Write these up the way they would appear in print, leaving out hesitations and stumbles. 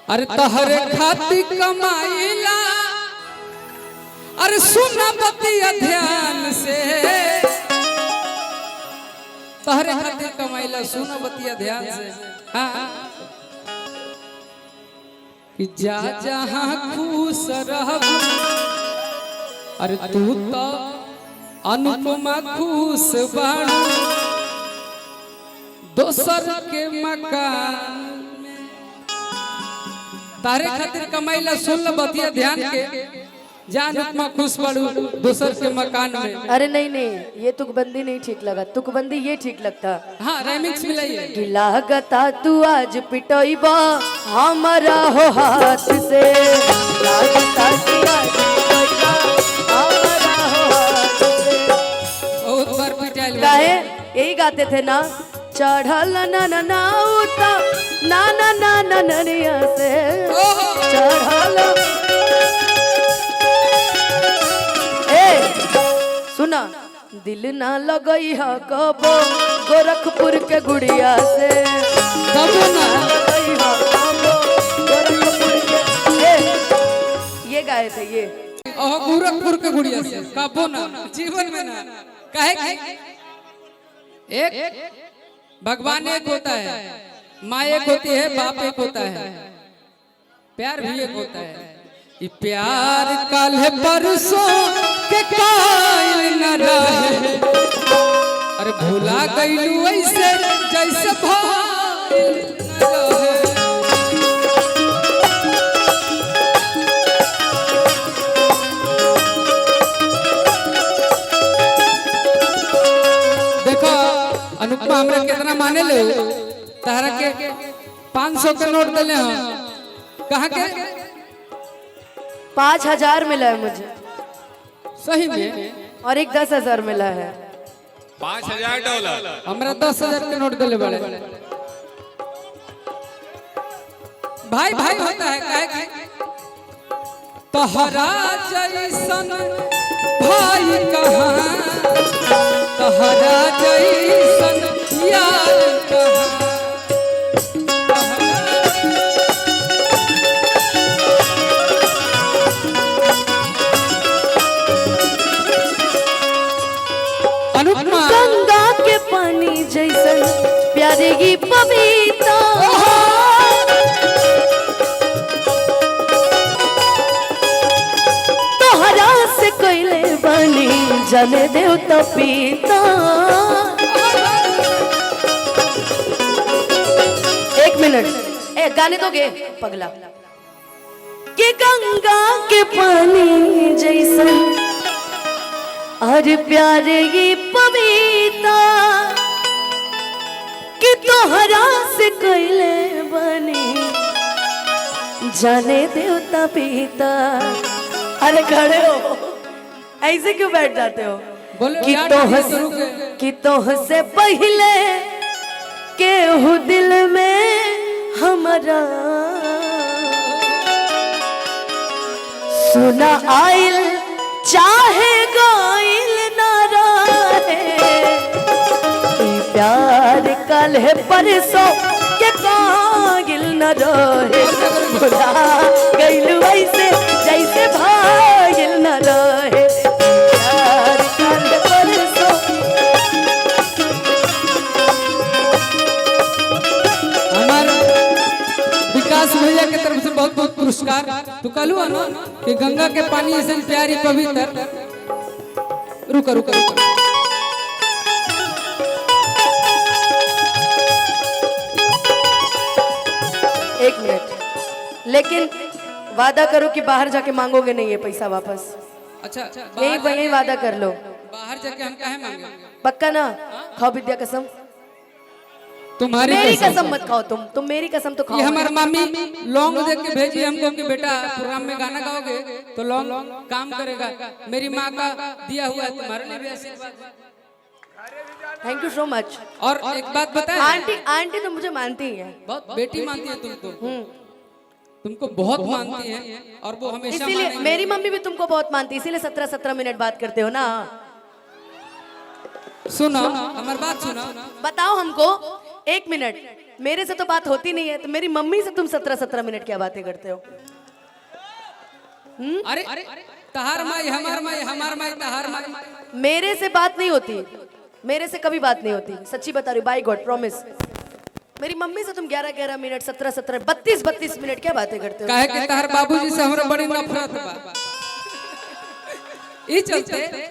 अरे तहरे खातिर कमाइला, अरे सुना बतिया ध्यान से, तहरे खातिर कमाइला सुना बतिया ध्यान से। हाँ कि जा जहाँ खुश रहब, अरे तू तो अनुपमा खुश बाड़ू, दोसर के मकान में। तारे खातिर कमाइला सुन बतिया ध्यान के, जान अनुपमा खुश बाड़ू दोसर के मकान में। अरे नहीं नहीं, ये तुकबंदी नहीं ठीक लगा, तुकबंदी ये ठीक लगता। हाँ रेमिक्स मिलाइए। कि लागता तू आज पिटोइबा हमारा हो हाथ से, लागता तू आज पिटोइबा हमारा हो हाथ से। बहुत बार पिटाइल काहे यही गाते थे ना, चढ़ल ना ना ना उता ना ना ना ना नरिया से चढ़ल। सुना दिल ना लगई है कबो गोरखपुर के गुड़िया से, कबो ना लगई है कबो गोरखपुर के। ये गाए थे ये गोरखपुर के गुड़िया से, कबो ना जीवन में ना। कहे एक भगवान एक होता है, माँ एक होती है, बाप एक होता है, प्यार भी एक होता है। ये प्यार कल है परसों के कायल न रहे, अरे भुला गईलू ऐसे जैसे भाई न रहे। देखो अनुपमा हमरा कितना माने ले, तारा के 500 के नोट दिले हम, कहाँ के 5000 मिला है मुझे सही में, और एक 10,000 मिला है। $5000 हमरा 10,000 के नोट दिले बड़े। भाई भाई होता है, काहे तहरा जैसन भाई कहाँ, तहरा जैसन यार कहाँ। गंगा के पानी जैसन प्यारे की पपीता, तोहरा से कोयले बनी जाने देवता पीता। एक मिनट, ए गाने दोगे पगला। कि गंगा के पानी जैसन और प्यारे की पपीता, कि तोहरा से कोयले बनी जाने देवता पीता। अरे खड़े हो, ऐसे क्यों बैठ जाते हो? कि तोह से पहले केहू दिल में हमारा सुना आइल चाहे गाइल ना रहे, प्यार कल है परसों के कागिल न रहे, भुला गइलू ऐसे जैसे भागिल न रहे, प्यार कल है परसों। हमारा विकास भैया के तरफ से बहुत बहुत पुरस्कार। तो कहलू ना कि गंगा के पानी ऐसे प्यारी पवित्र। रुका रुका रुका, एक मिनट, लेकिन वादा करो कि बाहर जाके मांगोगे नहीं ये पैसा वापस। अच्छा यही वादा कर लो। बाहर जाके हम काहे मांगे? पक्का ना? खाओ विद्या कसम। तुम्हारी मेरी कसम मत खाओ, तुम मेरी कसम तो खाओ। ये हमारी मम्मी लौंग दे के भेजी हमको कि बेटा प्रोग्राम में गाना गाओगे तो लौंग काम करेगा। मेरी माँ का दिया हुआ है, तुम्हारे लिए भी आशीर्वाद। Thank you so much. और एक बात बताएं, आंटी तो मुझे मानती ही है, बहुत बेटी मानती है तुमको, तुमको बहुत मानती है और वो हमेशा इसीलिए मेरी मम्मी भी तुमको बहुत मानती है, इसीलिए 17-17 मिनट बात करते हो ना। सुनो हमारी बात सुनो, बताओ हमको 1 मिनट, मेरे से तो बात होती नहीं है, तो मेरी मम्मी से तुम 17-17 मिनट क्या बातें करते हो? अरे तहार माई हमार माई हमार माई तहार माई। मेरे से बात नहीं होती, मेरे से कभी बात नहीं होती, सच्ची बता रही हूँ, बाय गॉड प्रॉमिस। मेरी मम्मी से तुम 11-11 मिनट, 17-17, 32-32 मिनट क्या बातें करते हो? काहे कि तहार बाबूजी से हमरा बड़ी नफरत बा। ई चलते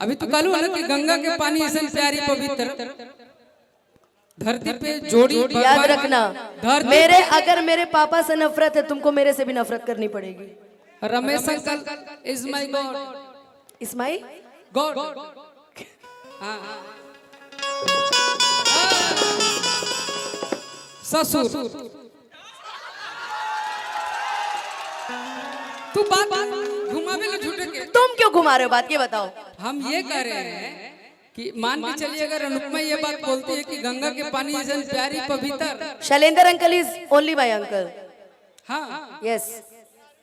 अभी तू कहलू ना कि गंगा के पानी ऐसा प्यारी पवित्र, धरती पे जोड़ी याद रखना, मेरे अगर मेरे पापा से नफरत है, तुमको मेरे से भी नफरत करनी पड़ेगी। Ramesh uncle is my God, is my God. ससुर तू बात घुमावे लो झूठे के। तुम क्यों घुमा रहे हो बात, ये बताओ। हम ये कह रहे हैं कि मान के चलिए अगर अनुपमा ये बात बोलती है कि गंगा के पानी जैसे प्यारी पवित्र, Shailendra uncle is only my uncle. हाँ यस,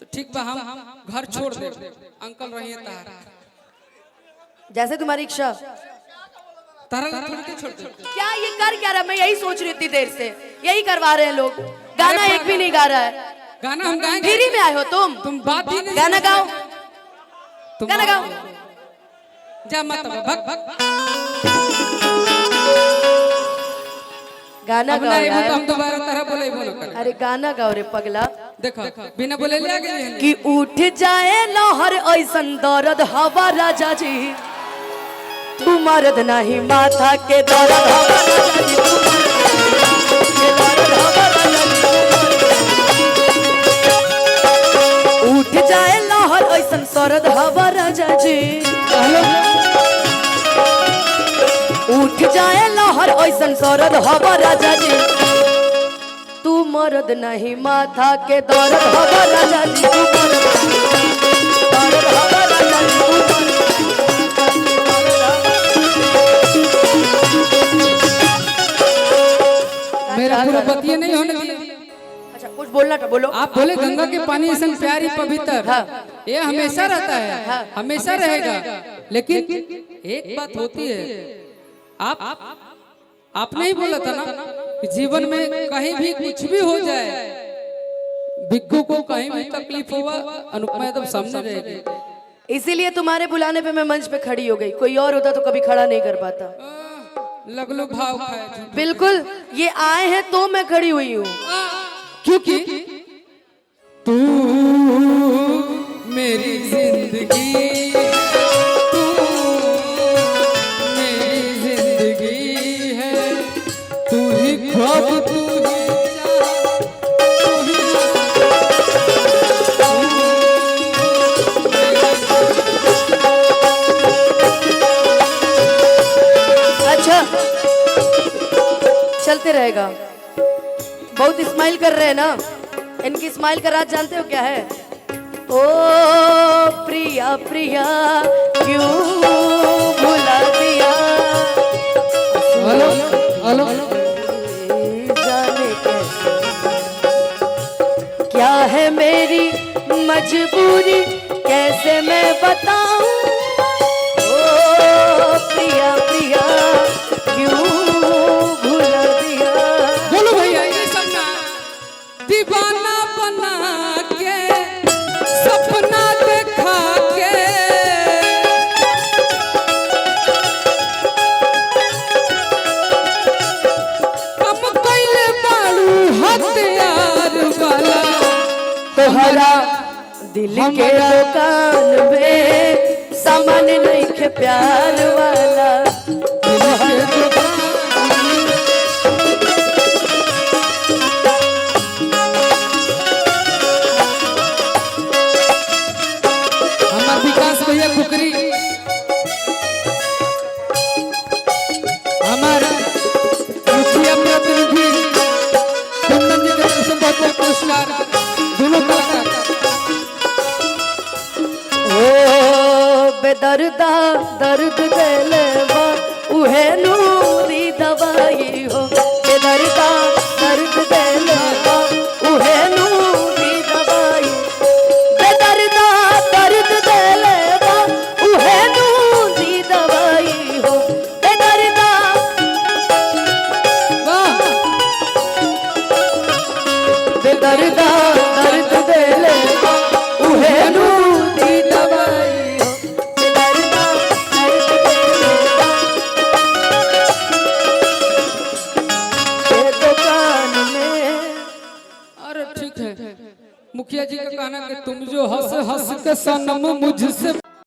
तो ठीक बा, हम घर छोड़ दे, अंकल रहिए तार जैसे तुम्हारी इच्छा। तारा थोड़ी के छोड़ दे। क्या ये कर क्या रहा, मैं यही सोच रही थी देर से, यही करवा रहे हैं लोग। गाना एक भी नहीं गा रहा है। गाना हम गाएंगे। फ्री में आए हो तुम बात ही नहीं। गाना गाओ, गाना गाओ। जा मत भग भग। गाना अब गाओ नहीं यार। तो हम दोबारा तरह बोले बोलो कर। अरे गाना गाओ रे पगला। देखो बिना बोले ले आ गए कि उठ जाए लहर ऐसन दर्द हवा राजा जी, तू मर्द नहीं माथा के दर्द हवा राजा जी, के दर्द हवा राजा जी। उठ जाए लहर ऐसन सरद हवा राजा जी, उठ जाए लहर ऐसन सरद हवा राजा जी, तू मर्द नहीं माथा के दर्द हवा राजा जी, तू मर्द दर्द हवा राजा जी, तू मेरा पूरा बतिया नहीं होने दिया। अच्छा कुछ बोलना था बोलो। आप बोले गंगा के पानी ऐसा प्यारी पवित्र, हाँ। ये हमेशा रहता है, हाँ। हमेशा रहेगा। लेकिन एक बात होती है, आप नहीं बोला था ना कि जीवन में कहीं भी कुछ भी हो जाए, बिग्गू को कहीं भी तकलीफ हुआ अनुपमा एकदम सामने रहेगी। इसीलिए तुम्हारे बुलाने पे मैं मंच पे खड़ी हो गई, कोई और होता तो कभी खड़ा नहीं कर पाता। लगलो भाव खाए। बिल्कुल, ये आए हैं तो मैं खड़ी हुई हूँ, क्योंकि तू मेरी जिंदगी, तू मेरी जिंदगी है, तू ही ख्वाब, तू ही चाह, तू ही अच्छा चलते रहेगा। बहुत स्माइल कर रहे हैं ना, इनकी स्माइल का राज जानते हो क्या है? ओ प्रिया प्रिया क्यों भुला दिया, हेलो हेलो जाने कैसे क्या है मेरी मजबूरी, कैसे मैं बताऊं। ओ प्रिया प्रिया क्यों भुला दिया। बोलो भैया ये सपना दीवाना बना के, सपना देखा के, कम कइले बाड़ू हथियार वाला, तोहरा दिल के दुकान में सामान नहीं के प्यार वाला। हमार विकास भैया कुकरी, हमारा मुखिया प्रतिनिधि कुंदन जी के तरफ से बहुत बहुत पुरस्कार दोनों कलाकार। ओ बेदर्दा दर्द देले बा उहे नूरी दवाई हो, बेदर्दा दर्द देले बा उहे नूरी दवाई, बेदर्दा दर्द देले बा उहे नूरी दवाई हो, बेदर्दा। वाह ठीक है, मुखिया जी का कहना कि तुम जो हंस हंस के सनम मुझसे